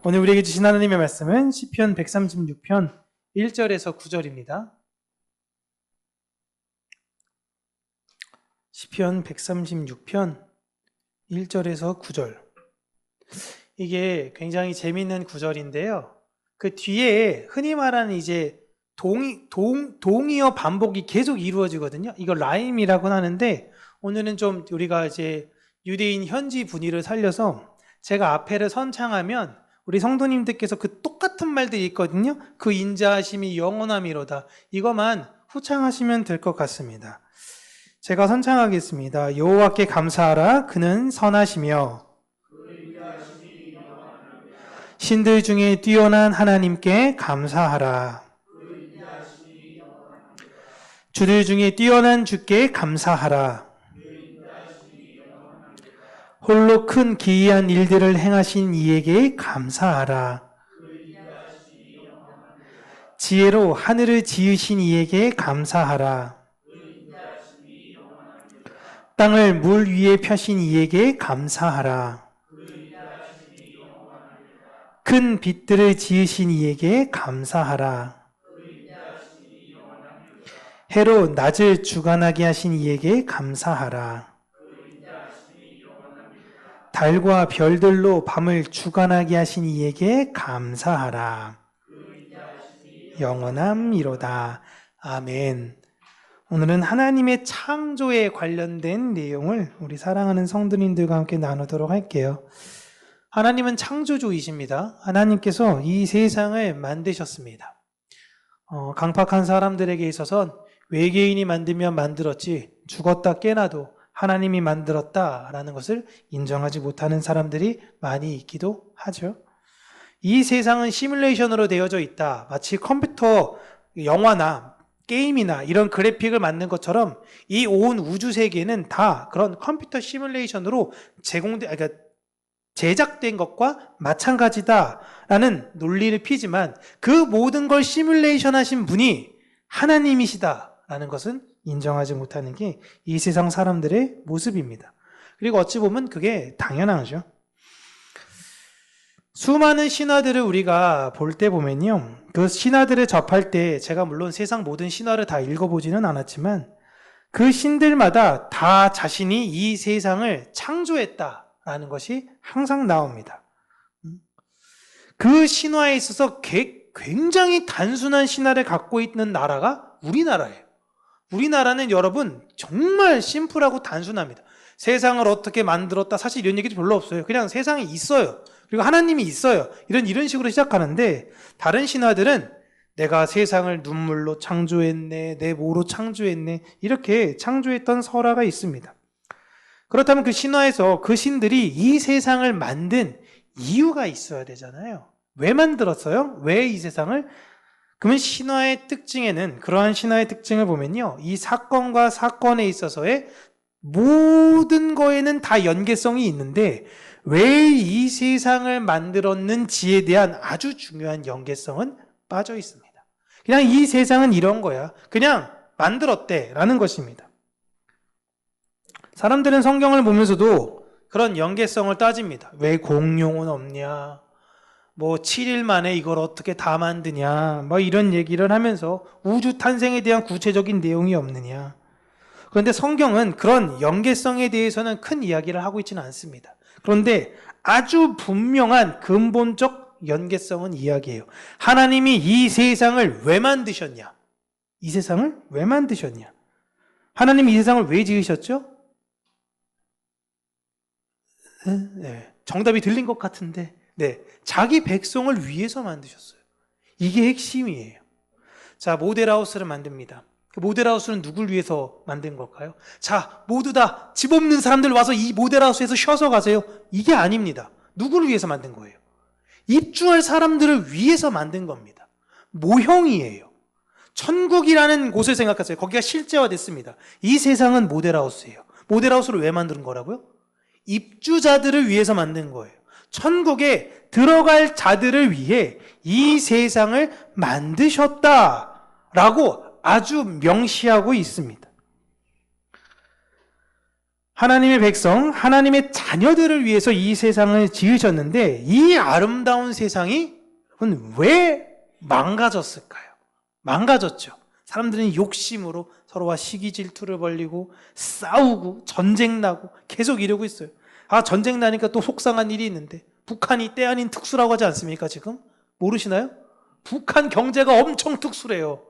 오늘 우리에게 주신 하나님의 말씀은 시편 136편 1절에서 9절입니다. 시편 136편 1절에서 9절. 이게 굉장히 재미있는 구절인데요. 그 뒤에 흔히 말하는 이제 동의어 반복이 계속 이루어지거든요. 이걸 라임이라고 하는데, 오늘은 좀 우리가 이제 유대인 현지 분위를 살려서 제가 앞에를 선창하면 우리 성도님들께서 그 똑같은 말들이 있거든요. 그 인자하심이 영원함이로다. 이것만 후창하시면 될 것 같습니다. 제가 선창하겠습니다. 여호와께 감사하라. 그는 선하시며 신들 중에 뛰어난 하나님께 감사하라. 주들 중에 뛰어난 주께 감사하라. 홀로 큰 기이한 일들을 행하신 이에게 감사하라. 지혜로 하늘을 지으신 이에게 감사하라. 땅을 물 위에 펴신 이에게 감사하라. 큰 빛들을 지으신 이에게 감사하라. 해로 낮을 주관하게 하신 이에게 감사하라. 달과 별들로 밤을 주관하게 하신 이에게 감사하라. 영원함이로다. 아멘. 오늘은 하나님의 창조에 관련된 내용을 우리 사랑하는 성도님들과 함께 나누도록 할게요. 하나님은 창조주이십니다. 하나님께서 이 세상을 만드셨습니다. 강팍한 사람들에게 있어서는 외계인이 만들면 만들었지 죽었다 깨나도 하나님이 만들었다라는 것을 인정하지 못하는 사람들이 많이 있기도 하죠. 이 세상은 시뮬레이션으로 되어져 있다. 마치 컴퓨터 영화나 게임이나 이런 그래픽을 만든 것처럼 이 온 우주 세계는 다 그런 컴퓨터 시뮬레이션으로 제작된 것과 마찬가지다라는 논리를 피지만, 그 모든 걸 시뮬레이션 하신 분이 하나님이시다라는 것은 인정하지 못하는 게 이 세상 사람들의 모습입니다. 그리고 어찌 보면 그게 당연하죠. 수많은 신화들을 우리가 볼 때 보면요, 그 신화들을 접할 때 제가 물론 세상 모든 신화를 다 읽어보지는 않았지만 그 신들마다 다 자신이 이 세상을 창조했다라는 것이 항상 나옵니다. 그 신화에 있어서 굉장히 단순한 신화를 갖고 있는 나라가 우리나라예요. 우리나라는 여러분 정말 심플하고 단순합니다. 세상을 어떻게 만들었다, 사실 이런 얘기도 별로 없어요. 그냥 세상에 있어요. 그리고 하나님이 있어요. 이런 식으로 시작하는데, 다른 신화들은 내가 세상을 눈물로 창조했네, 내 모로 창조했네, 이렇게 창조했던 설화가 있습니다. 그렇다면 그 신화에서 그 신들이 이 세상을 만든 이유가 있어야 되잖아요. 왜 만들었어요? 왜 이 세상을? 그러면 신화의 특징에는, 그러한 신화의 특징을 보면요, 이 사건과 사건에 있어서의 모든 거에는 다 연계성이 있는데 왜 이 세상을 만들었는지에 대한 아주 중요한 연계성은 빠져 있습니다. 그냥 이 세상은 이런 거야, 그냥 만들었대 라는 것입니다. 사람들은 성경을 보면서도 그런 연계성을 따집니다. 왜 공룡은 없냐, 뭐 7일 만에 이걸 어떻게 다 만드냐, 뭐 이런 얘기를 하면서 우주 탄생에 대한 구체적인 내용이 없느냐. 그런데 성경은 그런 연계성에 대해서는 큰 이야기를 하고 있지는 않습니다. 그런데 아주 분명한 근본적 연계성은 이야기해요. 하나님이 이 세상을 왜 만드셨냐? 이 세상을 왜 만드셨냐? 하나님이 이 세상을 왜 지으셨죠? 네, 정답이 들린 것 같은데, 네, 자기 백성을 위해서 만드셨어요. 이게 핵심이에요. 자, 모델하우스를 만듭니다. 그 모델하우스는 누굴 위해서 만든 걸까요? 자, 모두 다 집 없는 사람들 와서 이 모델하우스에서 쉬어서 가세요. 이게 아닙니다. 누구를 위해서 만든 거예요? 입주할 사람들을 위해서 만든 겁니다. 모형이에요. 천국이라는 곳을 생각하세요. 거기가 실제화됐습니다. 이 세상은 모델하우스예요. 모델하우스를 왜 만든 거라고요? 입주자들을 위해서 만든 거예요. 천국에 들어갈 자들을 위해 이 세상을 만드셨다라고 아주 명시하고 있습니다. 하나님의 백성, 하나님의 자녀들을 위해서 이 세상을 지으셨는데 이 아름다운 세상이 왜 망가졌을까요? 망가졌죠. 사람들은 욕심으로 서로와 시기 질투를 벌리고 싸우고 전쟁 나고 계속 이러고 있어요. 전쟁 나니까 또 속상한 일이 있는데 북한이 때 아닌 특수라고 하지 않습니까 지금? 모르시나요? 북한 경제가 엄청 특수래요.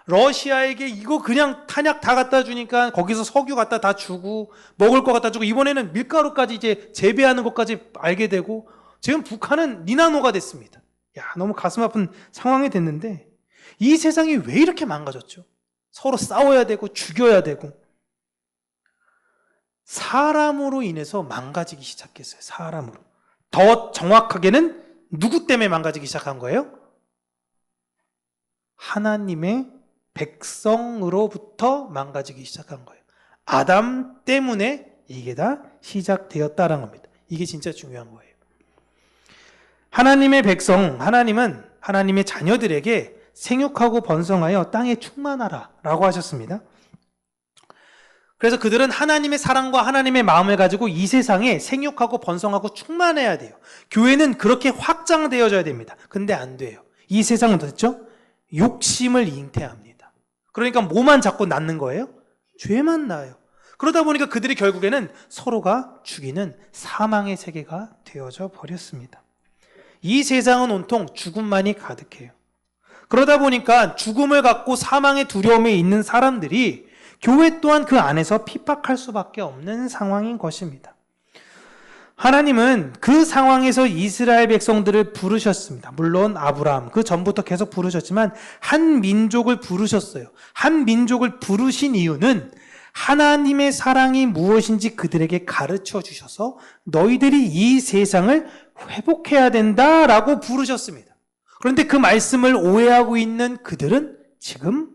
러시아에게 이거 그냥 탄약 다 갖다 주니까 거기서 석유 갖다 다 주고 먹을 거 갖다 주고 이번에는 밀가루까지 이제 재배하는 것까지 알게 되고 지금 북한은 니나노가 됐습니다. 너무 가슴 아픈 상황이 됐는데 이 세상이 왜 이렇게 망가졌죠? 서로 싸워야 되고 죽여야 되고 사람으로 인해서 망가지기 시작했어요. 사람으로. 더 정확하게는 누구 때문에 망가지기 시작한 거예요? 하나님의 백성으로부터 망가지기 시작한 거예요. 아담 때문에 이게 다 시작되었다는 겁니다. 이게 진짜 중요한 거예요. 하나님의 백성, 하나님은 하나님의 자녀들에게 생육하고 번성하여 땅에 충만하라 라고 하셨습니다. 그래서 그들은 하나님의 사랑과 하나님의 마음을 가지고 이 세상에 생육하고 번성하고 충만해야 돼요. 교회는 그렇게 확장되어져야 됩니다. 근데 안 돼요. 이 세상은 어떻죠? 욕심을 잉태합니다. 그러니까 뭐만 자꾸 낳는 거예요? 죄만 낳아요. 그러다 보니까 그들이 결국에는 서로가 죽이는 사망의 세계가 되어져 버렸습니다. 이 세상은 온통 죽음만이 가득해요. 그러다 보니까 죽음을 갖고 사망의 두려움에 있는 사람들이 교회 또한 그 안에서 핍박할 수밖에 없는 상황인 것입니다. 하나님은 그 상황에서 이스라엘 백성들을 부르셨습니다. 물론 아브라함, 그 전부터 계속 부르셨지만 한 민족을 부르셨어요. 한 민족을 부르신 이유는 하나님의 사랑이 무엇인지 그들에게 가르쳐 주셔서 너희들이 이 세상을 회복해야 된다라고 부르셨습니다. 그런데 그 말씀을 오해하고 있는 그들은 지금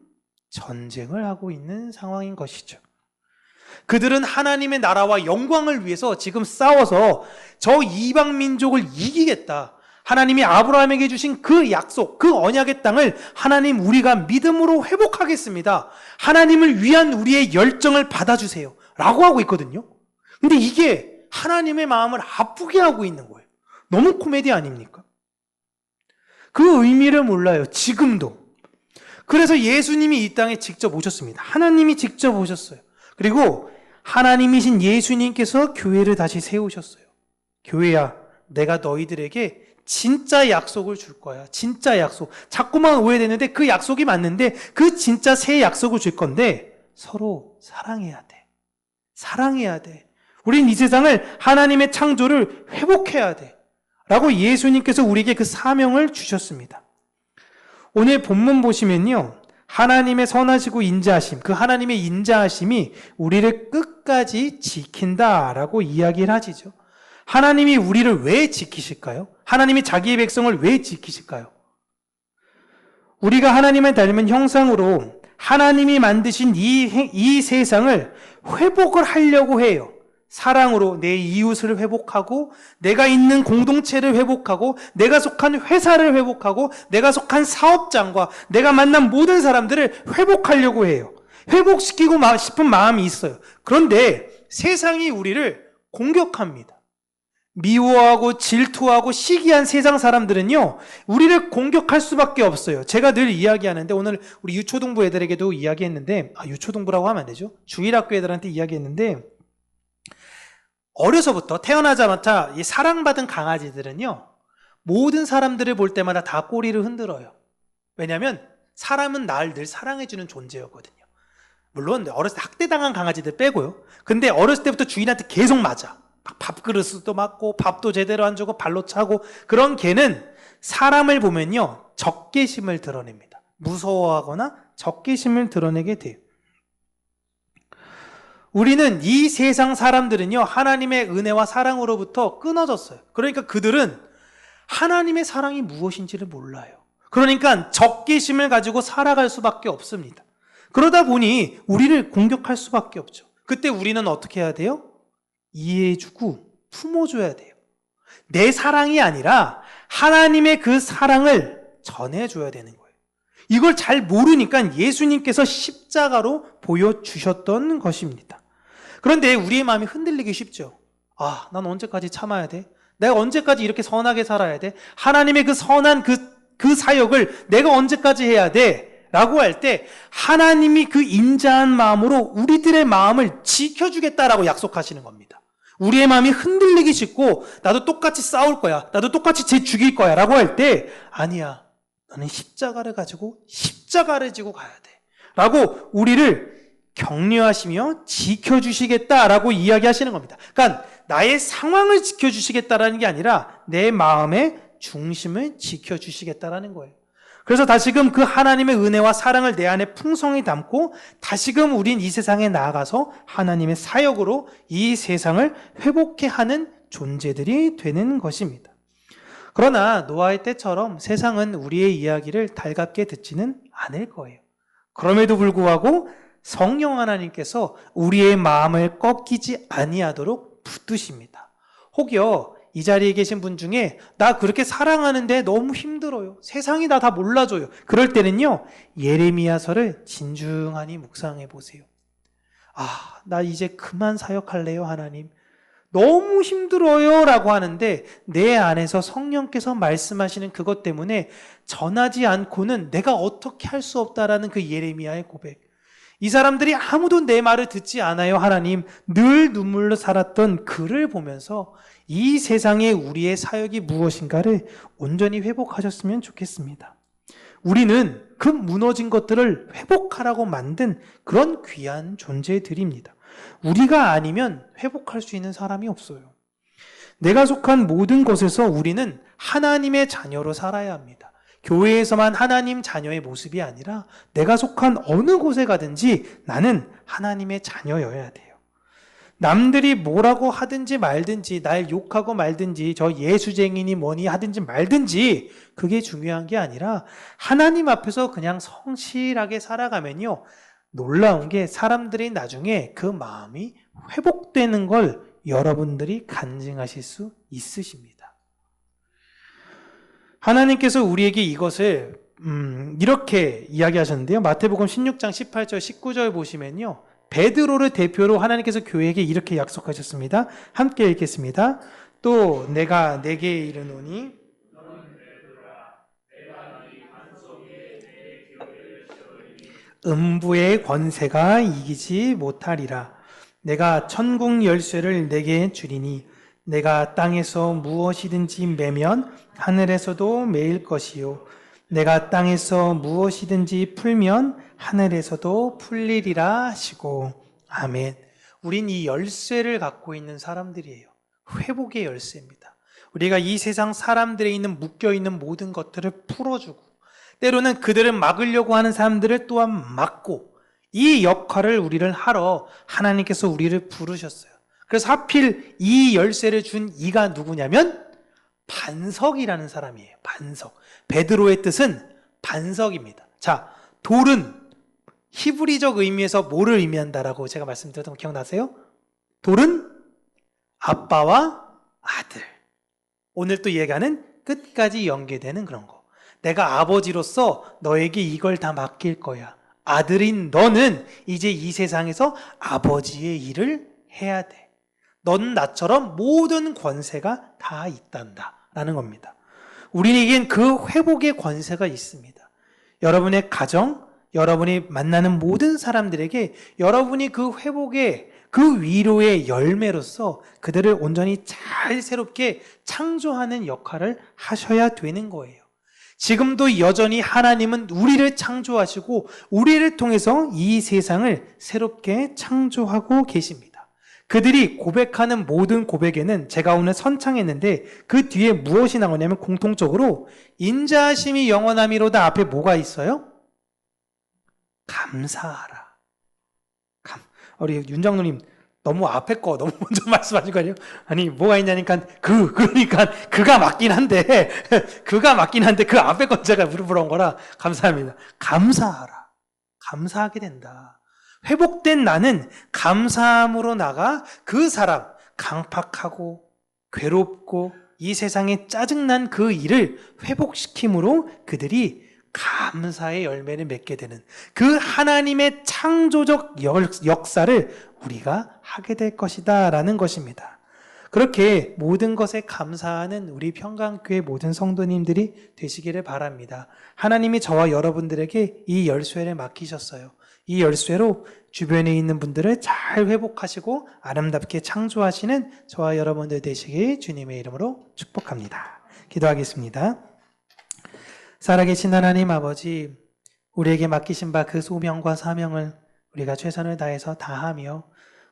전쟁을 하고 있는 상황인 것이죠. 그들은 하나님의 나라와 영광을 위해서 지금 싸워서 저 이방 민족을 이기겠다. 하나님이 아브라함에게 주신 그 약속, 그 언약의 땅을 하나님 우리가 믿음으로 회복하겠습니다. 하나님을 위한 우리의 열정을 받아주세요. 라고 하고 있거든요. 근데 이게 하나님의 마음을 아프게 하고 있는 거예요. 너무 코미디 아닙니까? 그 의미를 몰라요. 지금도. 그래서 예수님이 이 땅에 직접 오셨습니다. 하나님이 직접 오셨어요. 그리고 하나님이신 예수님께서 교회를 다시 세우셨어요. 교회야, 내가 너희들에게 진짜 약속을 줄 거야. 진짜 약속. 자꾸만 오해되는데 그 약속이 맞는데 그 진짜 새 약속을 줄 건데 서로 사랑해야 돼. 사랑해야 돼. 우린 이 세상을 하나님의 창조를 회복해야 돼. 라고 예수님께서 우리에게 그 사명을 주셨습니다. 오늘 본문 보시면요. 하나님의 선하시고 인자하심, 그 하나님의 인자하심이 우리를 끝까지 지킨다라고 이야기를 하시죠. 하나님이 우리를 왜 지키실까요? 하나님이 자기의 백성을 왜 지키실까요? 우리가 하나님을 닮은 형상으로 하나님이 만드신 이 세상을 회복을 하려고 해요. 사랑으로 내 이웃을 회복하고 내가 있는 공동체를 회복하고 내가 속한 회사를 회복하고 내가 속한 사업장과 내가 만난 모든 사람들을 회복하려고 해요. 회복시키고 싶은 마음이 있어요. 그런데 세상이 우리를 공격합니다. 미워하고 질투하고 시기한 세상 사람들은요, 우리를 공격할 수밖에 없어요. 제가 늘 이야기하는데, 오늘 우리 유초등부 애들에게도 이야기했는데, 유초등부라고 하면 안 되죠? 주일학교 애들한테 이야기했는데, 어려서부터 태어나자마자 이 사랑받은 강아지들은요, 모든 사람들을 볼 때마다 다 꼬리를 흔들어요. 왜냐하면 사람은 날 늘 사랑해주는 존재였거든요. 물론 어렸을 때 학대당한 강아지들 빼고요. 근데 어렸을 때부터 주인한테 계속 맞아. 밥그릇도 맞고 밥도 제대로 안 주고 발로 차고. 그런 개는 사람을 보면요, 적개심을 드러냅니다. 무서워하거나 적개심을 드러내게 돼요. 우리는 이 세상 사람들은요, 하나님의 은혜와 사랑으로부터 끊어졌어요. 그러니까 그들은 하나님의 사랑이 무엇인지를 몰라요. 그러니까 적개심을 가지고 살아갈 수밖에 없습니다. 그러다 보니 우리를 공격할 수밖에 없죠. 그때 우리는 어떻게 해야 돼요? 이해해주고 품어줘야 돼요. 내 사랑이 아니라 하나님의 그 사랑을 전해줘야 되는 거예요. 이걸 잘 모르니까 예수님께서 십자가로 보여주셨던 것입니다. 그런데 우리의 마음이 흔들리기 쉽죠. 아, 난 언제까지 참아야 돼? 내가 언제까지 이렇게 선하게 살아야 돼? 하나님의 그 선한 그 사역을 내가 언제까지 해야 돼? 라고 할 때 하나님이 그 인자한 마음으로 우리들의 마음을 지켜주겠다라고 약속하시는 겁니다. 우리의 마음이 흔들리기 쉽고 나도 똑같이 싸울 거야. 나도 똑같이 쟤 죽일 거야. 라고 할 때 아니야. 너는 십자가를 가지고 십자가를 지고 가야 돼. 라고 우리를 격려하시며 지켜주시겠다라고 이야기하시는 겁니다. 그러니까 나의 상황을 지켜주시겠다라는 게 아니라 내 마음의 중심을 지켜주시겠다라는 거예요. 그래서 다시금 그 하나님의 은혜와 사랑을 내 안에 풍성히 담고 다시금 우린 이 세상에 나아가서 하나님의 사역으로 이 세상을 회복해 하는 존재들이 되는 것입니다. 그러나 노아의 때처럼 세상은 우리의 이야기를 달갑게 듣지는 않을 거예요. 그럼에도 불구하고 성령 하나님께서 우리의 마음을 꺾이지 아니하도록 붙드십니다. 혹여 이 자리에 계신 분 중에 나 그렇게 사랑하는데 너무 힘들어요. 세상이 나 다 몰라줘요. 그럴 때는요, 예레미야서를 진중하니 묵상해 보세요. 아, 나 이제 그만 사역할래요, 하나님. 너무 힘들어요 라고 하는데 내 안에서 성령께서 말씀하시는 그것 때문에 전하지 않고는 내가 어떻게 할 수 없다라는 그 예레미야의 고백. 이 사람들이 아무도 내 말을 듣지 않아요, 하나님. 늘 눈물로 살았던 그를 보면서 이 세상에 우리의 사역이 무엇인가를 온전히 회복하셨으면 좋겠습니다. 우리는 그 무너진 것들을 회복하라고 만든 그런 귀한 존재들입니다. 우리가 아니면 회복할 수 있는 사람이 없어요. 내가 속한 모든 곳에서 우리는 하나님의 자녀로 살아야 합니다. 교회에서만 하나님 자녀의 모습이 아니라 내가 속한 어느 곳에 가든지 나는 하나님의 자녀여야 돼요. 남들이 뭐라고 하든지 말든지 날 욕하고 말든지 저 예수쟁이니 뭐니 하든지 말든지 그게 중요한 게 아니라 하나님 앞에서 그냥 성실하게 살아가면요, 놀라운 게 사람들이 나중에 그 마음이 회복되는 걸 여러분들이 간증하실 수 있으십니다. 하나님께서 우리에게 이것을 이렇게 이야기하셨는데요. 마태복음 16장 18절 19절 보시면요, 베드로를 대표로 하나님께서 교회에게 이렇게 약속하셨습니다. 함께 읽겠습니다. 또 내가 내게 이르노니 음부의 권세가 이기지 못하리라. 내가 천국 열쇠를 내게 주리니 내가 땅에서 무엇이든지 매면 하늘에서도 매일 것이요 내가 땅에서 무엇이든지 풀면 하늘에서도 풀리리라 하시고. 아멘. 우린 이 열쇠를 갖고 있는 사람들이에요. 회복의 열쇠입니다. 우리가 이 세상 사람들에 있는 묶여있는 모든 것들을 풀어주고 때로는 그들을 막으려고 하는 사람들을 또한 막고 이 역할을 우리를 하러 하나님께서 우리를 부르셨어요. 그래서 하필 이 열쇠를 준 이가 누구냐면 반석이라는 사람이에요. 반석. 베드로의 뜻은 반석입니다. 자, 돌은 히브리적 의미에서 뭐를 의미한다라고 제가 말씀드렸던 거 기억나세요? 돌은 아빠와 아들. 오늘 또 얘기하는 끝까지 연계되는 그런 거. 내가 아버지로서 너에게 이걸 다 맡길 거야. 아들인 너는 이제 이 세상에서 아버지의 일을 해야 돼. 넌 나처럼 모든 권세가 다 있단다 라는 겁니다. 우리에겐 그 회복의 권세가 있습니다. 여러분의 가정, 여러분이 만나는 모든 사람들에게 여러분이 그 회복의 그 위로의 열매로서 그들을 온전히 잘 새롭게 창조하는 역할을 하셔야 되는 거예요. 지금도 여전히 하나님은 우리를 창조하시고 우리를 통해서 이 세상을 새롭게 창조하고 계십니다. 그들이 고백하는 모든 고백에는 제가 오늘 선창했는데 그 뒤에 무엇이 나오냐면 공통적으로 인자하심이 영원함이로다 앞에 뭐가 있어요? 감사하라. 우리 윤장로님 너무 앞에 거 너무 먼저 말씀하신 거 아니에요? 아니 뭐가 있냐니까 그러니까 그가 맞긴 한데 그가 맞긴 한데 그 앞에 건 제가 물어본 거라 감사합니다. 감사하라. 감사하게 된다. 회복된 나는 감사함으로 나가 그 사람 강팍하고 괴롭고 이 세상에 짜증난 그 일을 회복시킴으로 그들이 감사의 열매를 맺게 되는 그 하나님의 창조적 역사를 우리가 하게 될 것이다 라는 것입니다. 그렇게 모든 것에 감사하는 우리 평강교회 모든 성도님들이 되시기를 바랍니다. 하나님이 저와 여러분들에게 이 열쇠를 맡기셨어요. 이 열쇠로 주변에 있는 분들을 잘 회복하시고 아름답게 창조하시는 저와 여러분들 되시길 주님의 이름으로 축복합니다. 기도하겠습니다. 살아계신 하나님 아버지, 우리에게 맡기신 바 그 소명과 사명을 우리가 최선을 다해서 다하며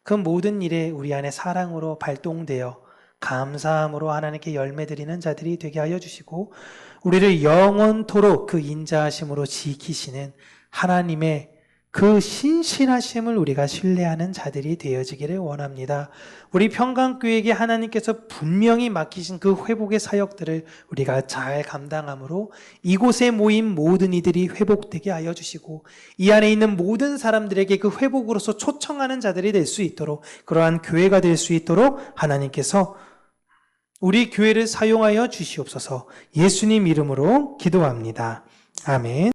그 모든 일에 우리 안에 사랑으로 발동되어 감사함으로 하나님께 열매드리는 자들이 되게 하여 주시고 우리를 영원토록 그 인자하심으로 지키시는 하나님의 그 신실하심을 우리가 신뢰하는 자들이 되어지기를 원합니다. 우리 평강교회에게 하나님께서 분명히 맡기신 그 회복의 사역들을 우리가 잘 감당함으로 이곳에 모인 모든 이들이 회복되게 하여 주시고 이 안에 있는 모든 사람들에게 그 회복으로서 초청하는 자들이 될 수 있도록 그러한 교회가 될 수 있도록 하나님께서 우리 교회를 사용하여 주시옵소서. 예수님 이름으로 기도합니다. 아멘.